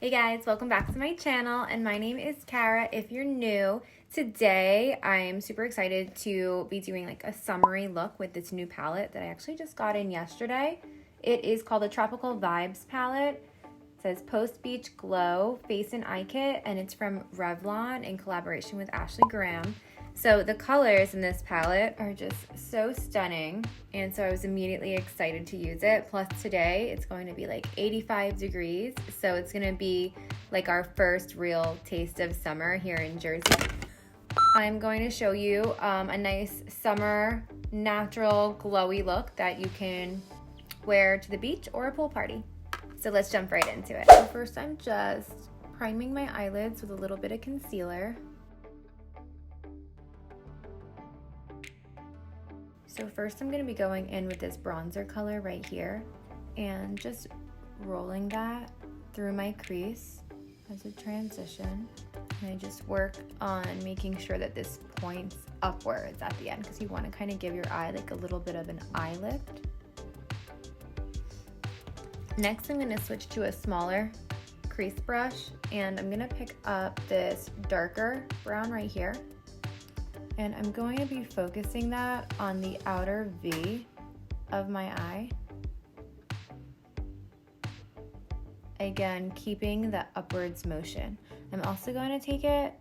Hey guys, welcome back to my channel, and my name is Cara if you're new. Today I'm super excited to be doing like a summery look with this new palette that I actually just got in yesterday. It is called the Tropical Vibes palette. It says Post Beach Glow Face and Eye Kit, and it's from Revlon in collaboration with Ashley Graham. So the colors in this palette are just so stunning, and so I was immediately excited to use it. Plus today it's going to be like 85 degrees, so it's going to be like our first real taste of summer here in Jersey. I'm going to show you a nice summer natural glowy look that you can wear to the beach or a pool party. So let's jump right into it. So first I'm just priming my eyelids with a little bit of concealer. So first I'm going to be going in with this bronzer color right here and just rolling that through my crease as a transition. And I just work on making sure that this points upwards at the end because you want to kind of give your eye like a little bit of an eye lift. Next I'm going to switch to a smaller crease brush and I'm going to pick up this darker brown right here. And I'm going to be focusing that on the outer V of my eye. Again, keeping the upwards motion. I'm also going to take it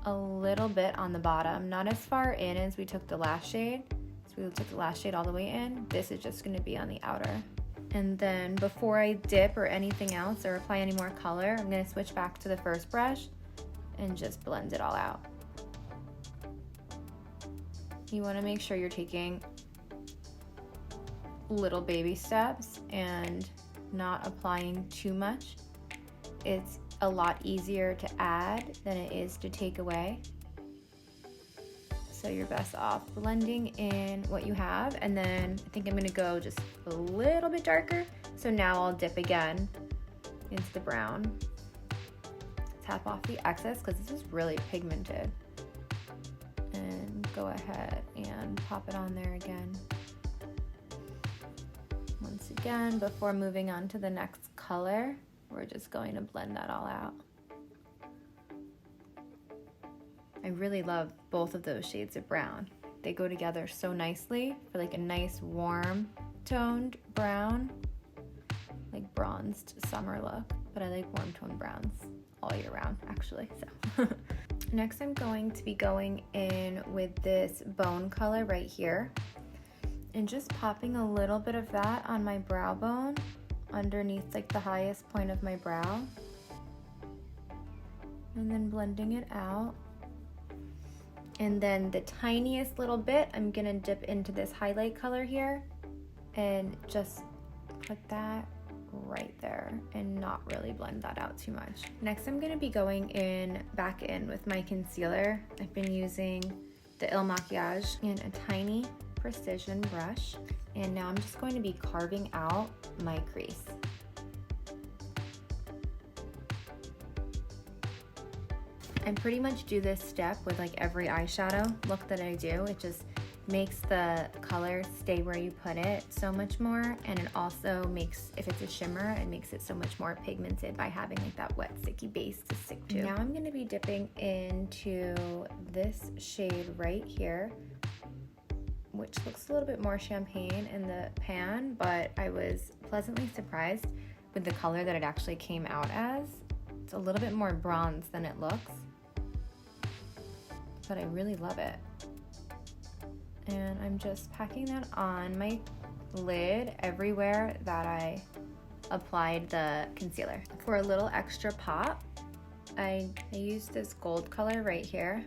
a little bit on the bottom, not as far in as we took the last shade. So we took the last shade all the way in. This is just going to be on the outer. And then before I dip or anything else or apply any more color, I'm going to switch back to the first brush and just blend it all out. You want to make sure you're taking little baby steps and not applying too much. It's a lot easier to add than it is to take away. So you're best off blending in what you have, and then I think I'm going to go just a little bit darker. So now I'll dip again into the brown. Tap off the excess because this is really pigmented. And go ahead and pop it on there again. Once again, before moving on to the next color, we're just going to blend that all out. I really love both of those shades of brown. They go together so nicely for like a nice warm toned brown, like bronzed summer look, but I like warm toned browns all year round actually, so. Next, I'm going to be going in with this bone color right here and just popping a little bit of that on my brow bone underneath like the highest point of my brow, and then blending it out. And then the tiniest little bit, I'm gonna dip into this highlight color here and just put that right there and not really blend that out too much. Next, I'm going to be going back in with my concealer. I've been using the Il Makiage in a tiny precision brush, and now I'm just going to be carving out my crease. I pretty much do this step with like every eyeshadow look that I do. It just makes the color stay where you put it so much more, and it also makes, if it's a shimmer, it makes it so much more pigmented by having like that wet sticky base to stick to. Now I'm going to be dipping into this shade right here, which looks a little bit more champagne in the pan, but I was pleasantly surprised with the color that it actually came out as. It's a little bit more bronze than it looks, but I really love it. And I'm just packing that on my lid everywhere that I applied the concealer. For a little extra pop, I used this gold color right here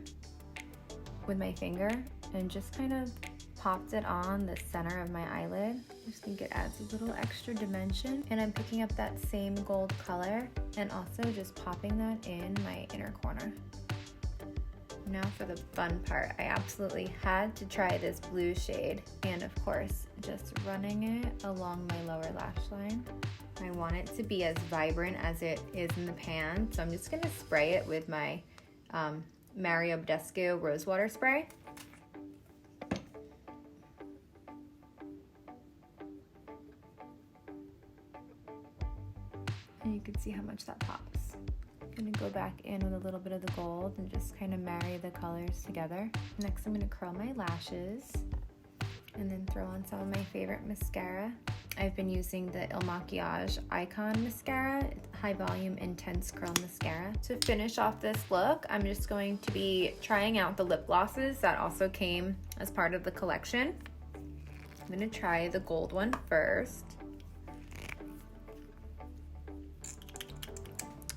with my finger and just kind of popped it on the center of my eyelid. I just think it adds a little extra dimension. And I'm picking up that same gold color and also just popping that in my inner corner. Now for the fun part, I absolutely had to try this blue shade, and of course just running it along my lower lash line. I want it to be as vibrant as it is in the pan, so I'm just going to spray it with my Mario Badescu Rosewater Spray. And you can see how much that pops. I'm gonna go back in with a little bit of the gold and just kind of marry the colors together. Next, I'm gonna curl my lashes and then throw on some of my favorite mascara. I've been using the Il Makiage Icon Mascara, high volume intense curl mascara. To finish off this look, I'm just going to be trying out the lip glosses that also came as part of the collection. I'm gonna try the gold one first.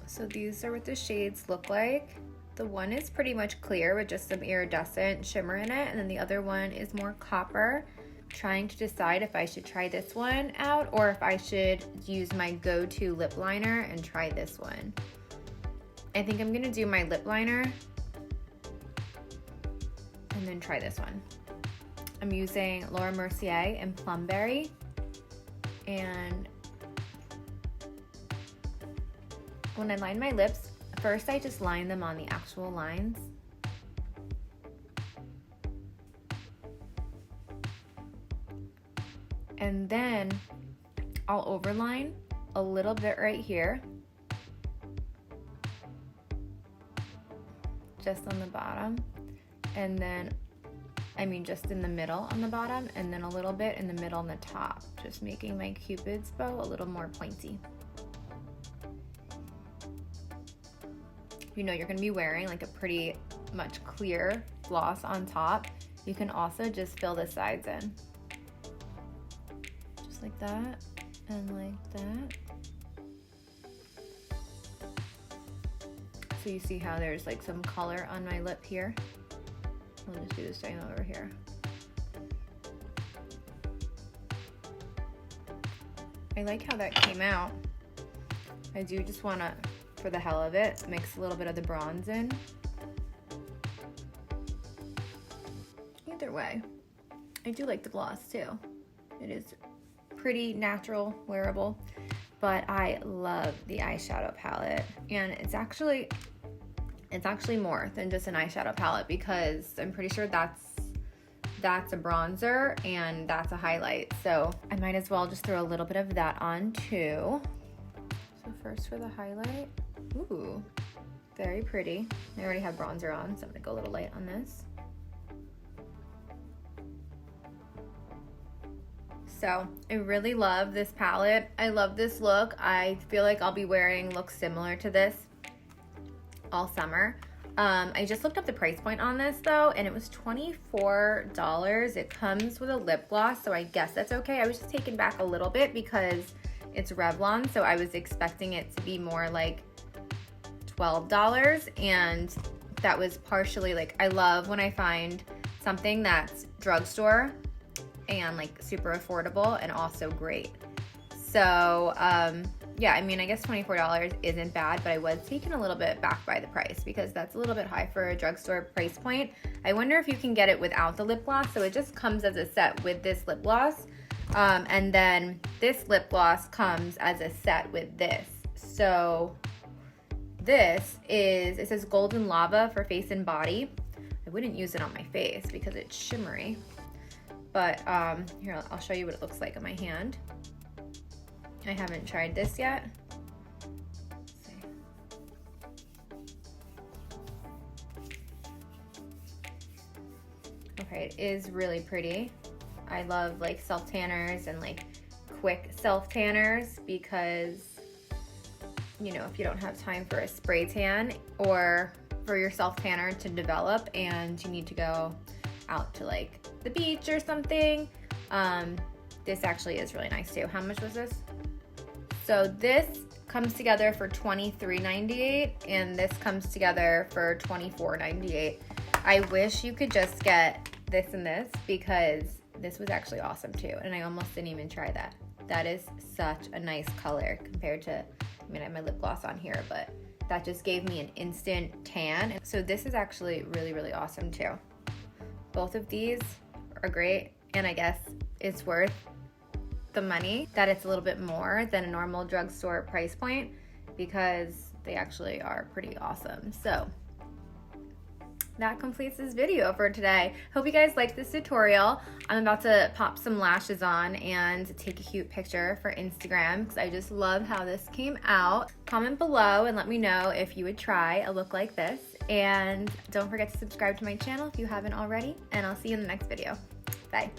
So these are what the shades look like. The one is pretty much clear with just some iridescent shimmer in it, and then the other one is more copper. Trying to decide if I should try this one out or if I should use my go-to lip liner and try this one. I think I'm gonna do my lip liner and then try this one. I'm using Laura Mercier and Plumberry, and when I line my lips, first I just line them on the actual lines. And then I'll overline a little bit right here, just on the bottom, and then, just in the middle on the bottom, and then a little bit in the middle and the top, just making my Cupid's bow a little more pointy. You know you're gonna be wearing like a pretty much clear gloss on top. You can also just fill the sides in. Just like that, and like that. So you see how there's like some color on my lip here? I'll just do the same over here. I like how that came out. I do just wanna, for the hell of it, mix a little bit of the bronze in. Either way, I do like the gloss too. It is pretty natural, wearable, but I love the eyeshadow palette. And it's actually more than just an eyeshadow palette, because I'm pretty sure that's a bronzer and that's a highlight. So I might as well just throw a little bit of that on too. So first for the highlight, ooh, very pretty. I already have bronzer on, so I'm gonna go a little light on this. So I really love this palette. I love this look. I feel like I'll be wearing looks similar to this all summer. I just looked up the price point on this though, and it was $24. It comes with a lip gloss, so I guess that's okay. I was just taken back a little bit because it's Revlon, so I was expecting it to be more like $12, and that was partially like, I love when I find something that's drugstore and like super affordable and also great. So yeah, I guess $24 isn't bad, but I was taken a little bit back by the price because that's a little bit high for a drugstore price point. I wonder if you can get it without the lip gloss. So it just comes as a set with this lip gloss. And then this lip gloss comes as a set with this. So this is, it says Golden Lava for face and body. I wouldn't use it on my face because it's shimmery. But here, I'll show you what it looks like on my hand. I haven't tried this yet. Let's see. Okay, it is really pretty. I love like self tanners and like quick self tanners because, you know, if you don't have time for a spray tan or for your self tanner to develop and you need to go out to like the beach or something, this actually is really nice too. How much was this? So this comes together for $23.98 and this comes together for $24.98. I wish you could just get this and this because this was actually awesome too, and I almost didn't even try that. That is such a nice color compared to, I have my lip gloss on here, but that just gave me an instant tan. So this is actually really, really awesome too. Both of these are great, and I guess it's worth the money that it's a little bit more than a normal drugstore price point because they actually are pretty awesome. So that completes this video for today. Hope you guys liked this tutorial. I'm about to pop some lashes on and take a cute picture for Instagram because I just love how this came out. Comment below and let me know if you would try a look like this. And don't forget to subscribe to my channel if you haven't already. And I'll see you in the next video. Bye.